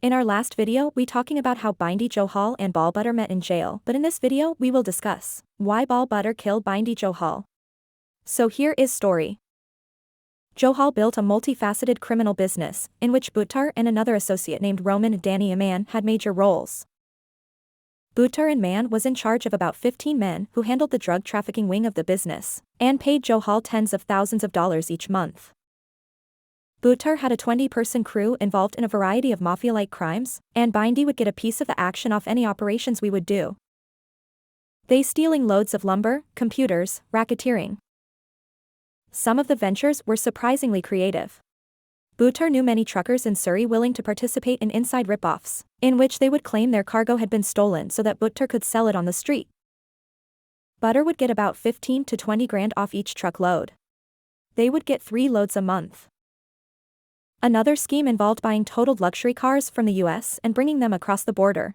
In our last video we talking about how Bindy Johal and Bal Buttar met in jail, but in this video we will discuss why Bal Buttar killed Bindy Johal. So here is story. Johal built a multifaceted criminal business, in which Buttar and another associate named Roman Danny Aman had major roles. Buttar and Man was in charge of about 15 men who handled the drug trafficking wing of the business, and paid Johal tens of thousands of dollars each month. Buttar had a 20-person crew involved in a variety of mafia-like crimes, and Bindy would get a piece of the action off any operations we would do. They stealing loads of lumber, computers, racketeering. Some of the ventures were surprisingly creative. Buttar knew many truckers in Surrey willing to participate in inside rip-offs, in which they would claim their cargo had been stolen so that Buttar could sell it on the street. Buttar would get about 15 to 20 grand off each truckload. They would get 3 loads a month. Another scheme involved buying totaled luxury cars from the US and bringing them across the border.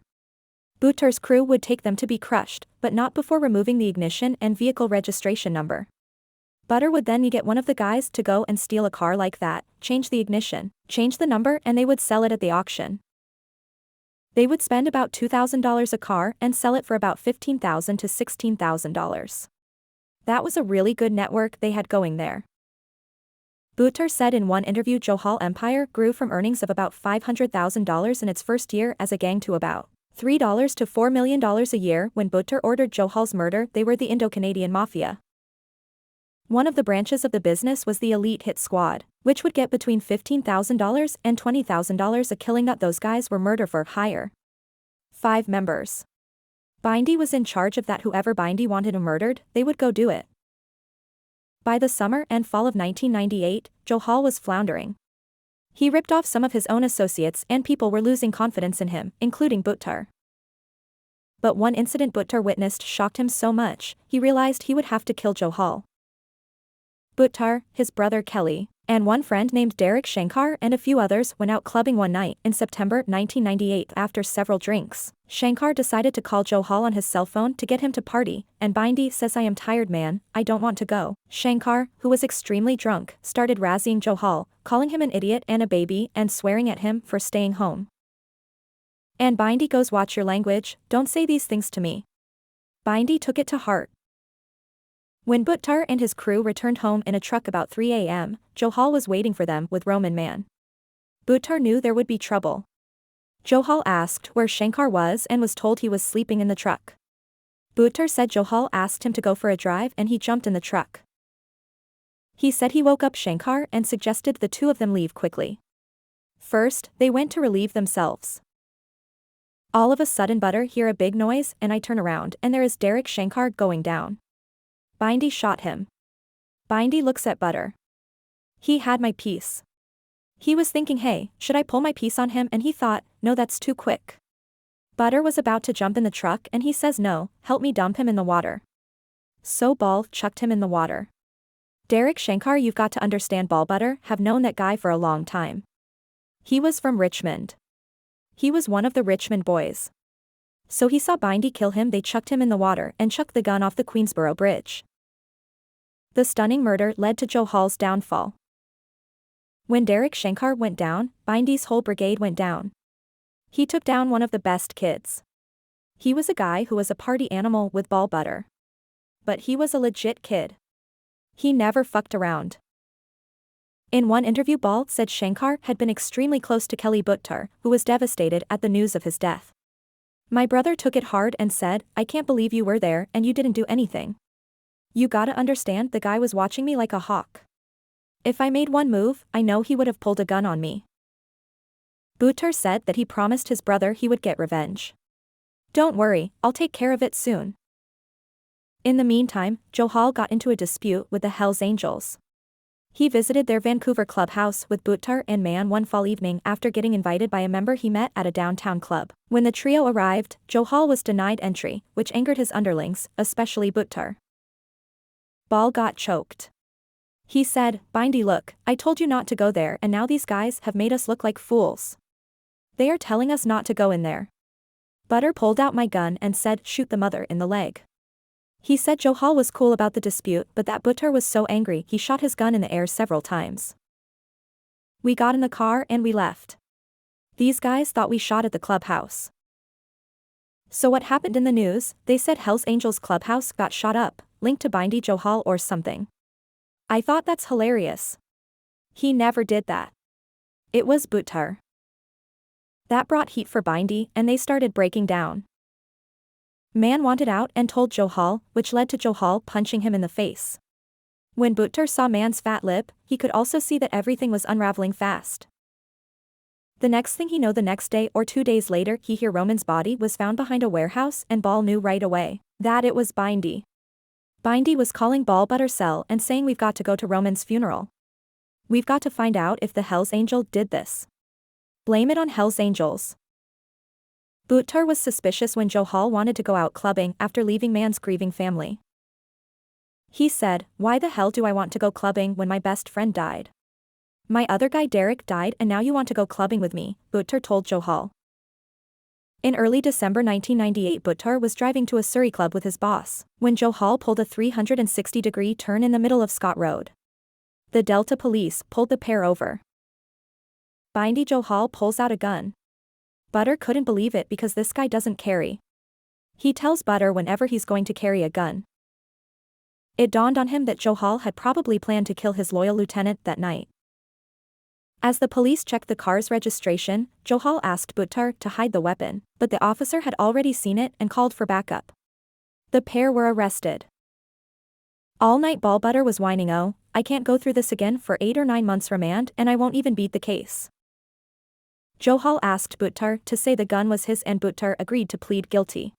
Buttar's crew would take them to be crushed, but not before removing the ignition and vehicle registration number. Buttar would then get one of the guys to go and steal a car like that, change the ignition, change the number, and they would sell it at the auction. They would spend about $2,000 a car and sell it for about $15,000 to $16,000. That was a really good network they had going there. Buttar said in one interview Johal empire grew from earnings of about $500,000 in its first year as a gang to about $3 to $4 million a year. When Buttar ordered Johal's murder, they were the Indo-Canadian Mafia. One of the branches of the business was the Elite Hit Squad, which would get between $15,000 and $20,000 a killing. That those guys were murder for hire. 5 members. Bindy was in charge of that. Whoever Bindy wanted murdered, they would go do it. By the summer and fall of 1998, Johal was floundering. He ripped off some of his own associates and people were losing confidence in him, including Buttar. But one incident Buttar witnessed shocked him so much, he realized he would have to kill Johal. Buttar, his brother Kelly, and one friend named Derek Shankar and a few others went out clubbing one night in September 1998. After several drinks, Shankar decided to call Johal on his cell phone to get him to party, and Bindy says, "I am tired man, I don't want to go." Shankar, who was extremely drunk, started razzying Johal, calling him an idiot and a baby and swearing at him for staying home. And Bindy goes, "Watch your language, don't say these things to me." Bindy took it to heart. When Buttar and his crew returned home in a truck about 3 a.m., Johal was waiting for them with Roman Man. Buttar knew there would be trouble. Johal asked where Shankar was and was told he was sleeping in the truck. Buttar said Johal asked him to go for a drive and he jumped in the truck. He said he woke up Shankar and suggested the two of them leave quickly. First, they went to relieve themselves. All of a sudden Buttar hear a big noise and I turn around and there is Derek Shankar going down. Bindy shot him. Bindy looks at Buttar. He had my piece. He was thinking, hey, should I pull my piece on him? And he thought, no, that's too quick. Buttar was about to jump in the truck and he says, no, help me dump him in the water. So Bal chucked him in the water. Derek Shankar, you've got to understand, Bal Buttar have known that guy for a long time. He was from Richmond. He was one of the Richmond boys. So he saw Bindy kill him. They chucked him in the water and chucked the gun off the Queensboro Bridge. The stunning murder led to Johal's downfall. When Derek Shankar went down, Bindy's whole brigade went down. He took down one of the best kids. He was a guy who was a party animal with Bal Buttar. But he was a legit kid. He never fucked around. In one interview Bal said Shankar had been extremely close to Kelly Buttar, who was devastated at the news of his death. My brother took it hard and said, I can't believe you were there and you didn't do anything. You gotta understand, the guy was watching me like a hawk. If I made one move, I know he would have pulled a gun on me. Buttar said that he promised his brother he would get revenge. Don't worry, I'll take care of it soon. In the meantime, Johal got into a dispute with the Hells Angels. He visited their Vancouver clubhouse with Buttar and Man one fall evening after getting invited by a member he met at a downtown club. When the trio arrived, Johal was denied entry, which angered his underlings, especially Buttar. Bal got choked. He said, Bindy, look, I told you not to go there and now these guys have made us look like fools. They are telling us not to go in there. Buttar pulled out my gun and said, shoot the mother in the leg. He said Johal was cool about the dispute, but that Buttar was so angry he shot his gun in the air several times. We got in the car and we left. These guys thought we shot at the clubhouse. So what happened in the news? They said Hells Angels clubhouse got shot up, linked to Bindy Johal or something. I thought that's hilarious. He never did that. It was Buttar. That brought heat for Bindy, and they started breaking down. Man wanted out and told Johal, which led to Johal punching him in the face. When Buttar saw Man's fat lip, he could also see that everything was unraveling fast. The next thing he know, the next day or 2 days later, he hear Roman's body was found behind a warehouse, and Bal knew right away that it was Bindy. Bindy was calling Bal Buttar cell and saying, "We've got to go to Roman's funeral. We've got to find out if the Hells Angel did this. Blame it on Hells Angels." Buttar was suspicious when Johal wanted to go out clubbing after leaving Man's grieving family. He said, "Why the hell do I want to go clubbing when my best friend died? My other guy Derek died and now you want to go clubbing with me," Buttar told Johal. In early December 1998, Buttar was driving to a Surrey club with his boss, when Johal pulled a 360-degree turn in the middle of Scott Road. The Delta police pulled the pair over. Bindy Johal pulls out a gun. Buttar couldn't believe it because this guy doesn't carry. He tells Buttar whenever he's going to carry a gun. It dawned on him that Johal had probably planned to kill his loyal lieutenant that night. As the police checked the car's registration, Johal asked Buttar to hide the weapon, but the officer had already seen it and called for backup. The pair were arrested. All night Bal Buttar was whining, "Oh, I can't go through this again for 8 or 9 months remand and I won't even beat the case." Johal asked Buttar to say the gun was his and Buttar agreed to plead guilty.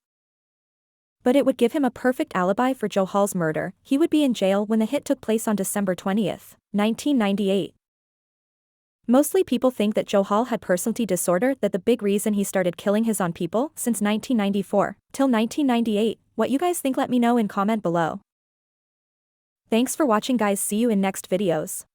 But it would give him a perfect alibi for Johal's murder. He would be in jail when the hit took place on December 20th, 1998. Mostly people think that Johal had personality disorder, that the big reason he started killing his own people since 1994 till 1998. What you guys think, let me know in comment below. Thanks for watching guys, see you in next videos.